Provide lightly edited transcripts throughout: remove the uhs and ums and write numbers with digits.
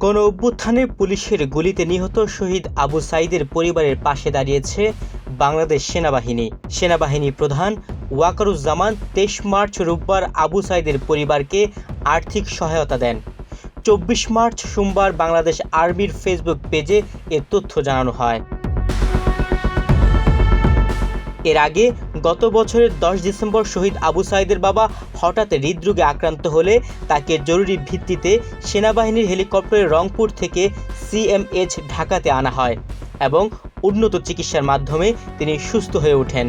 গণ অভ্যুত্থানে পুলিশের গুলিতে নিহত শহীদ আবু সাঈদের পরিবারের পাশে দাঁড়িয়েছে বাংলাদেশ সেনাবাহিনী প্রধান ওয়াকারুজ্জামান ২৩ মার্চ রোববার আবু সাঈদের পরিবারকে আর্থিক সহায়তা দেন। ২৪ মার্চ সোমবার বাংলাদেশ আর্মির ফেসবুক পেজে এ তথ্য জানানো হয়। এর আগে গত বছরের ১০ ডিসেম্বর শহীদ আবু সাঈদের বাবা হঠাৎ হৃদরোগে আক্রান্ত হলে তাকে জরুরি ভিত্তিতে সেনাবাহিনীর হেলিকপ্টারে রংপুর থেকে সিএমএইচ ঢাকাতে আনা হয় এবং উন্নত চিকিৎসার মাধ্যমে তিনি সুস্থ হয়ে ওঠেন।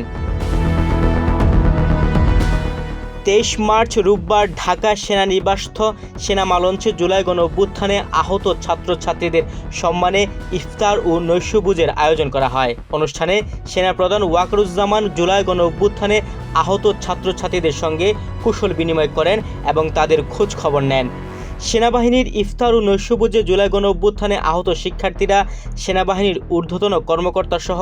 ২৩ মার্চ রোববার ঢাকা সেনানিবাসস্থ সেনা লঞ্চে জুলাই গণ অভ্যুত্থানে আহত ছাত্রছাত্রীদের সম্মানে ইফতার ও নৈশভোজের আয়োজন করা হয়। অনুষ্ঠানে সেনাপ্রধান ওয়াকারুজ্জামান জুলাই গণ অভ্যুত্থানে আহত ছাত্রছাত্রীদের সঙ্গে কুশল বিনিময় করেন এবং তাদের খোঁজ খবর নেন। সেনাবাহিনীর ইফতার ও নৈশভোজে জুলাই গণ অভ্যুত্থানে আহত শিক্ষার্থীরা, সেনাবাহিনীর ঊর্ধ্বতন কর্মকর্তা সহ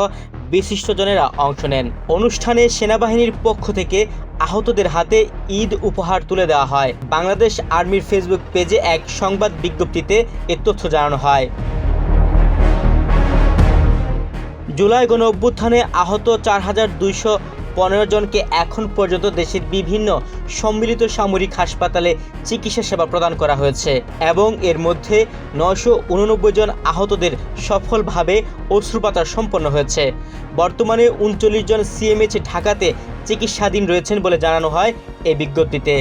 বিশিষ্টজনেরা অংশ নেন। অনুষ্ঠানে সেনাবাহিনীর পক্ষ থেকে আহতদের হাতে ঈদ উপহার তুলে দেওয়া হয়। বাংলাদেশ আর্মির ফেসবুক পেজে এক সংবাদ বিজ্ঞপ্তিতে এ তথ্য জানানো হয়। জুলাই গণ অভ্যুত্থানে আহত ৪,২১৫ জনকে এখন পর্যন্ত দেশের বিভিন্ন সম্মিলিত সামরিক হাসপাতালে চিকিৎসা সেবা প্রদান করা হয়েছে এবং এর মধ্যে ৯৮৯ জন আহতদের সফলভাবে অস্ত্রোপচার সম্পন্ন হয়েছে। বর্তমানে ৩৯ জন সিএমএইচ ঢাকাতে চিকিৎসাধীন রয়েছেন বলে জানানো হয় এই বিজ্ঞপ্তিতে।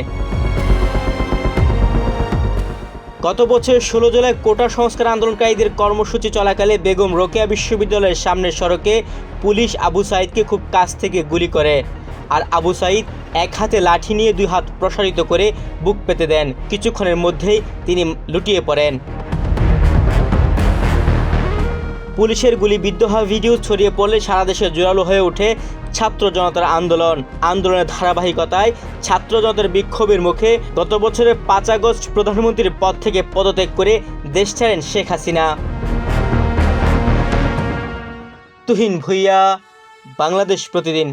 গত বছর ১৬ জুলাই কোটা সংস্কার আন্দোলনকারীদের কর্মসূচি চলাকালে বেগম রোকেয়া বিশ্ববিদ্যালয়ের সামনের সড়কে পুলিশ আবু সাঈদকে খুব কাছ থেকে গুলি করে, আর আবু সাঈদ এক হাতে লাঠি নিয়ে ২ হাত প্রসারিত করে বুক পেতে দেন। কিছুক্ষণের মধ্যেই তিনি লুটিয়ে পড়েন। পুলিশের গুলিবিদ্ধ হওয়া ভিডিও ছড়িয়ে পড়লে সারা দেশে জোরালো হয়ে ওঠে ছাত্র জনতার আন্দোলনের ধারাবাহিকতায় ছাত্র জনতার বিক্ষোভের মুখে গত বছরের ৫ আগস্ট প্রধানমন্ত্রীর পদ থেকে পদত্যাগ করে দেশ ছাড়েন শেখ হাসিনা। তুহিন ভুঁইয়া, বাংলাদেশ প্রতিদিন।